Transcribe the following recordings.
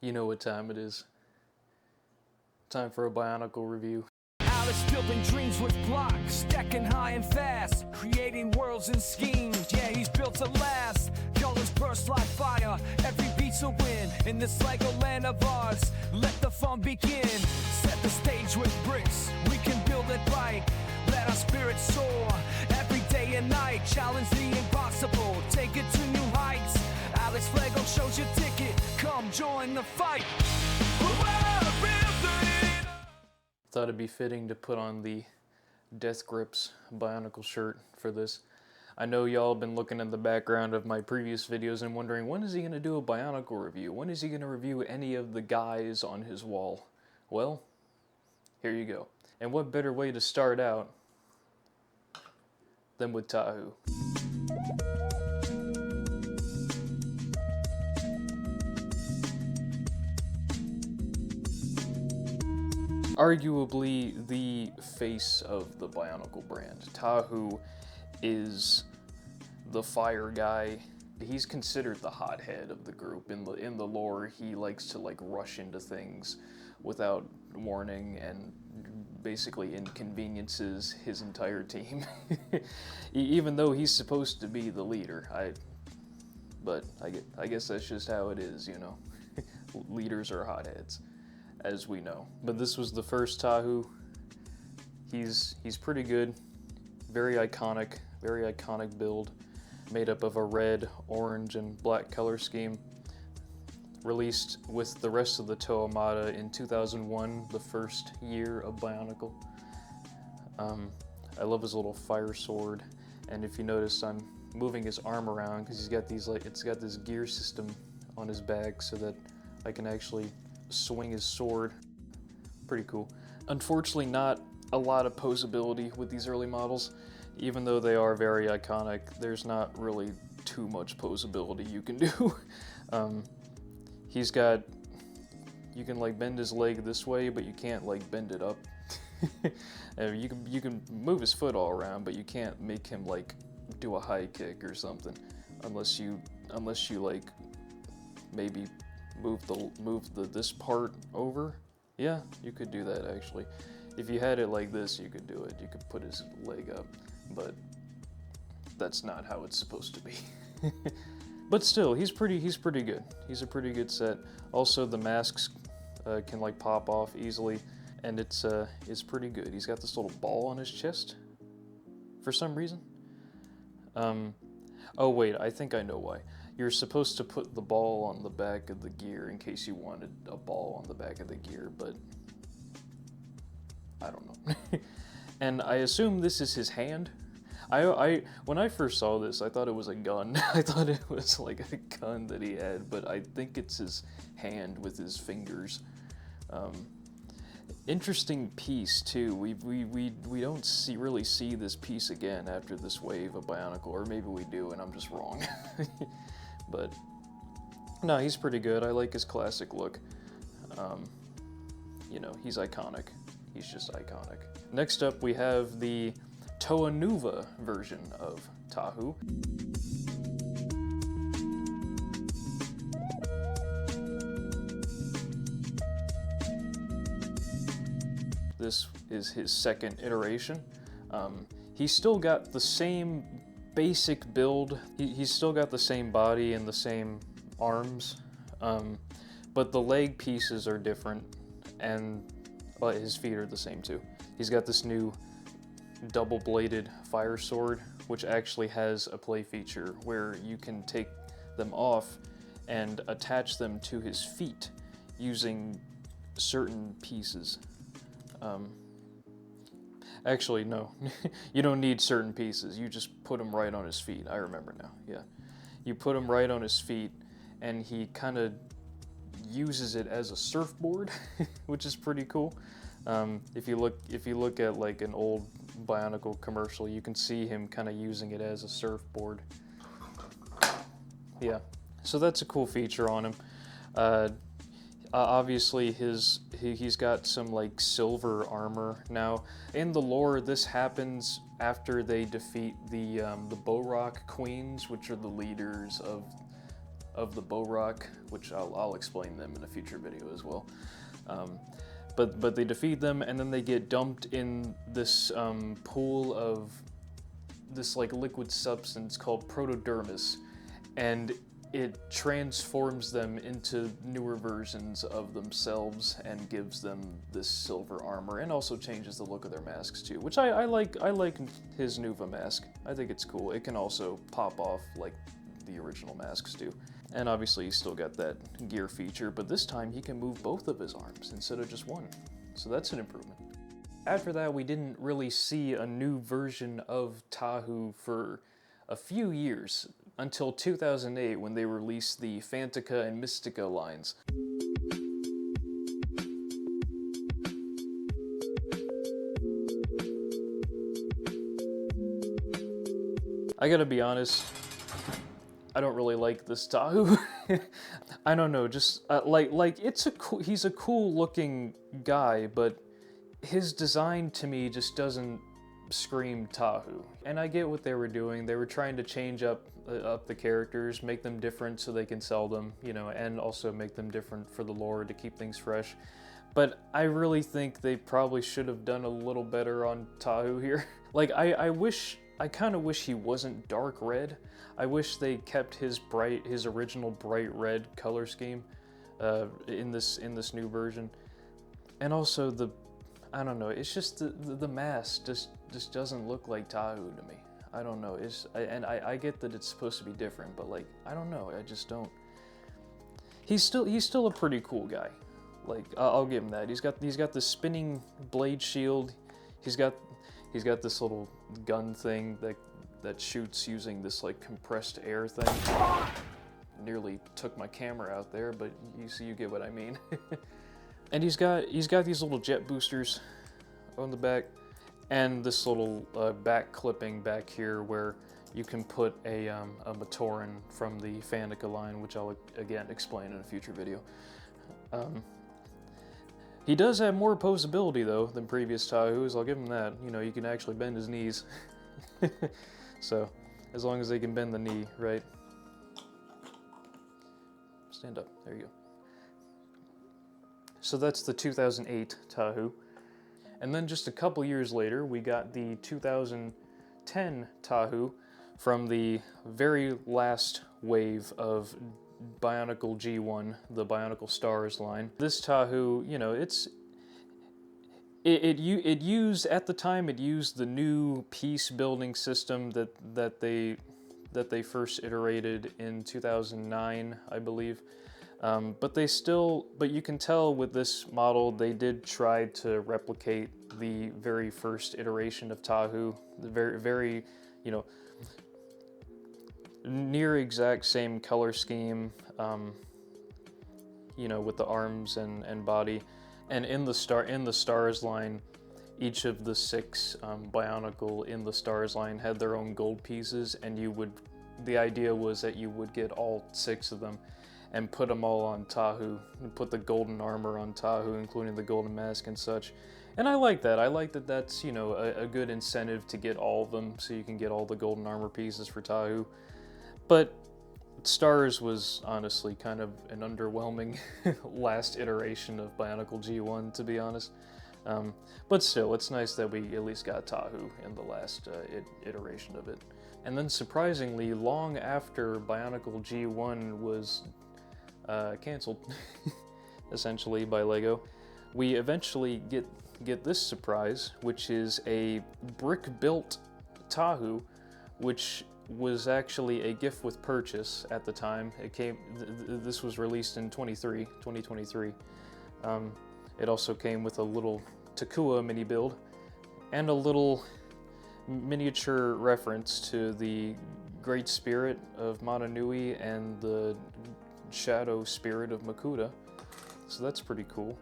You know what time it is. Time for a Bionicle review. Alice building dreams with blocks, stacking high and fast, creating worlds and schemes. Yeah, he's built to last. Colors burst like fire, every beat's a win. In this Lego land of ours, let the fun begin. Set the stage with bricks, we can build it right. Let our spirits soar, every day and night. Challenge the impossible, take it to new heights. Alex Lego shows your ticket, come join the fight. Thought it'd be fitting to put on the Death Grips Bionicle shirt for this. I know y'all have been looking in the background of my previous videos and wondering, when is he going to do a Bionicle review? When is he going to review any of the guys on his wall? Well, here you go. And what better way to start out than with TAHU? Arguably the face of the Bionicle brand. TAHU is the fire guy. He's considered the hothead of the group. In the lore, he likes to rush into things without warning and basically inconveniences his entire team. Even though he's supposed to be the leader. But I guess that's just how it is, you know. Leaders are hotheads, as we know. But this was the first TAHU. He's pretty good. Very iconic build, made up of a red, orange, and black color scheme. Released with the rest of the TOHU in 2001, the first year of Bionicle. I love his little fire sword, and if you notice, I'm moving his arm around because he's got these it's got this gear system on his back so that I can actually swing his sword. Pretty cool. Unfortunately, not a lot of posability with these early models. Even though they are very iconic, there's not really too much posability you can do. You can bend his leg this way, but you can't bend it up. You can move his foot all around, but you can't make him do a high kick or something, unless you maybe move this part over. Yeah, you could do that actually. If you had it like this, you could do it. You could put his leg up, but that's not how it's supposed to be. But still, he's pretty good. He's a pretty good set. Also, the masks can pop off easily, and it's pretty good. He's got this little ball on his chest for some reason. Oh wait, I think I know why. You're supposed to put the ball on the back of the gear in case you wanted a ball on the back of the gear, but I don't know. And I assume this is his hand. When I first saw this, I thought it was a gun. I thought it was a gun that he had, but I think it's his hand with his fingers. Interesting piece too. We don't really see this piece again after this wave of Bionicle, or maybe we do and I'm just wrong. But no, he's pretty good. I like his classic look. You know, he's iconic. He's just iconic. Next up, we have the TOHU version of TAHU. This is his second iteration. He's still got the same basic build. He's still got the same body and the same arms, but the leg pieces are different, and his feet are the same too. He's got this new double-bladed fire sword, which actually has a play feature where you can take them off and attach them to his feet using certain pieces. Actually, no. You don't need certain pieces. You just put them right on his feet. I remember now, yeah. You put them right on his feet, and he kind of uses it as a surfboard, which is pretty cool. If you look at an old Bionicle commercial, you can see him kind of using it as a surfboard. Yeah, so that's a cool feature on him. Obviously, he's got some silver armor now. In the lore, this happens after they defeat the Bow Rock Queens, which are the leaders of the Bohrok, which I'll explain them in a future video as well. But they defeat them, and then they get dumped in this pool of this like liquid substance called protodermis, and it transforms them into newer versions of themselves and gives them this silver armor, and also changes the look of their masks too, which I like. I like his Nuva mask. I think it's cool. It can also pop off like the original masks do. And obviously he's still got that gear feature, but this time he can move both of his arms instead of just one. So that's an improvement. After that, we didn't really see a new version of TAHU for a few years, until 2008 when they released the Fantica and Mystica lines. I gotta be honest, I don't really like this TAHU. I don't know, just he's a cool looking guy, but his design to me just doesn't scream TAHU. And I get what they were doing. They were trying to change up the characters, make them different so they can sell them, you know, and also make them different for the lore to keep things fresh. But I really think they probably should have done a little better on TAHU here. Like, I kind of wish he wasn't dark red. I wish they kept his original bright red color scheme in this new version. And also I don't know, it's just the mask just doesn't look like TAHU to me. I don't know, I get that it's supposed to be different, but like, I don't know, I just don't. He's still a pretty cool guy. Like, I'll give him that. He's got this spinning blade shield. He's got this little gun thing that shoots using this like compressed air thing. Nearly took my camera out there, but you get what I mean. And he's got these little jet boosters on the back, and this little back clipping back here where you can put a Matoran from the Fantica line, which I'll again explain in a future video. He does have more opposability though than previous TAHUs, I'll give him that. You know, you can actually bend his knees. So, as long as they can bend the knee, right? Stand up, there you go. So that's the 2008 TAHU. And then just a couple years later, we got the 2010 TAHU from the very last wave of Bionicle G1, the Bionicle Stars line. This TAHU, you know, it used, at the time, it used the new piece building system that they first iterated in 2009, I believe. But you can tell with this model, they did try to replicate the very first iteration of TAHU, the very, you know, near exact same color scheme, you know, with the arms and body. And in the Stars line, each of the 6 Bionicle in the Stars line had their own gold pieces, and the idea was that you would get all 6 of them and put them all on TAHU, and put the golden armor on TAHU, including the golden mask and such. And I like that. I like that that's, you know, a good incentive to get all of them, so you can get all the golden armor pieces for TAHU. But Stars was honestly kind of an underwhelming last iteration of Bionicle G1, to be honest. But still, it's nice that we at least got TAHU in the last iteration of it. And then surprisingly, long after Bionicle G1 was canceled, essentially, by LEGO, we eventually get this surprise, which is a brick-built TAHU, which was actually a gift with purchase at the time. It came. This was released in 2023. It also came with a little Takua mini build and a little miniature reference to the Great Spirit of Mana Nui and the Shadow Spirit of Makuta. So that's pretty cool.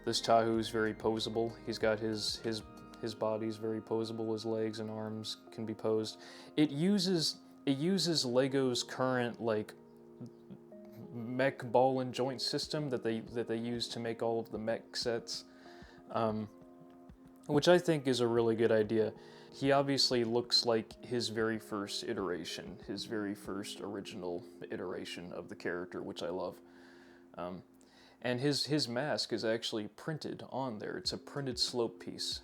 This TAHU is very posable. He's got his body's very posable. His legs and arms can be posed. It uses LEGO's current like mech ball and joint system that they use to make all of the mech sets, which I think is a really good idea. He obviously looks like his very first iteration, his very first original iteration of the character, which I love. And his mask is actually printed on there. It's a printed slope piece.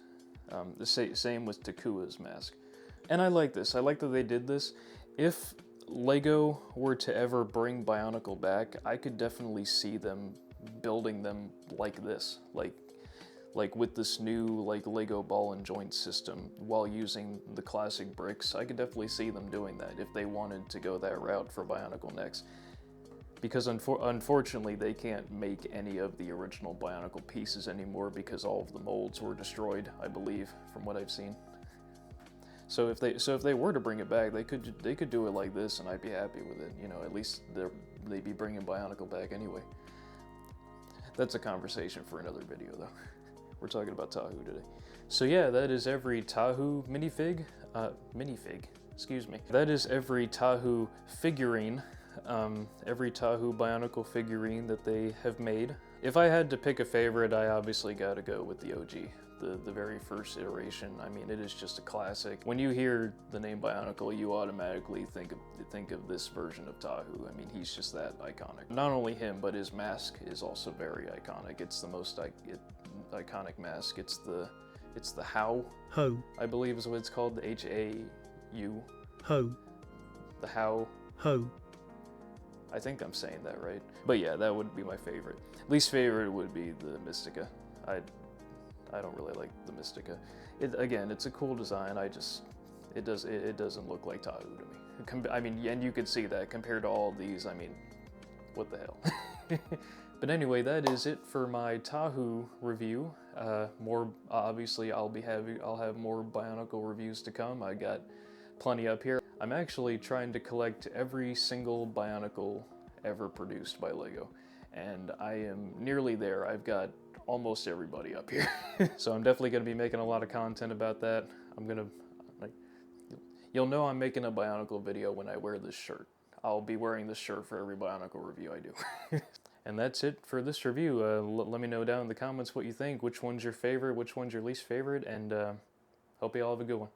The same with Takua's mask. And I like this. I like that they did this. If Lego were to ever bring Bionicle back, I could definitely see them building them like this. Like with this new like Lego ball and joint system while using the classic bricks. I could definitely see them doing that if they wanted to go that route for Bionicle next. Because unfortunately they can't make any of the original Bionicle pieces anymore because all of the molds were destroyed, I believe, from what I've seen. So if they were to bring it back, they could do it like this, and I'd be happy with it. You know, at least they'd be bringing Bionicle back anyway. That's a conversation for another video, though. We're talking about TAHU today. So yeah, that is every TAHU minifig. Excuse me. That is every TAHU figurine. Every TAHU Bionicle figurine that they have made. If I had to pick a favorite, I obviously gotta go with the OG. The very first iteration. I mean, it is just a classic. When you hear the name Bionicle, you automatically think of this version of TAHU. I mean, he's just that iconic. Not only him, but his mask is also very iconic. It's the most iconic mask. It's the HAU. Ho. I believe is what it's called. The HAU. Ho. The HAU. Ho. I think I'm saying that right. But yeah, that would be my favorite. Least favorite would be the Mystica. I don't really like the Mystica. Again, it's a cool design. It doesn't look like TAHU to me. I mean, and you could see that compared to all of these. I mean, what the hell? But anyway, that is it for my TAHU review. Obviously, I'll have more Bionicle reviews to come. I got plenty up here. I'm actually trying to collect every single Bionicle ever produced by Lego, and I am nearly there. I've got almost everybody up here. So I'm definitely going to be making a lot of content about that. You'll know I'm making a Bionicle video when I wear this shirt. I'll be wearing this shirt for every Bionicle review I do. And that's it for this review. Let me know down in the comments what you think. Which one's your favorite, which one's your least favorite, and hope you all have a good one.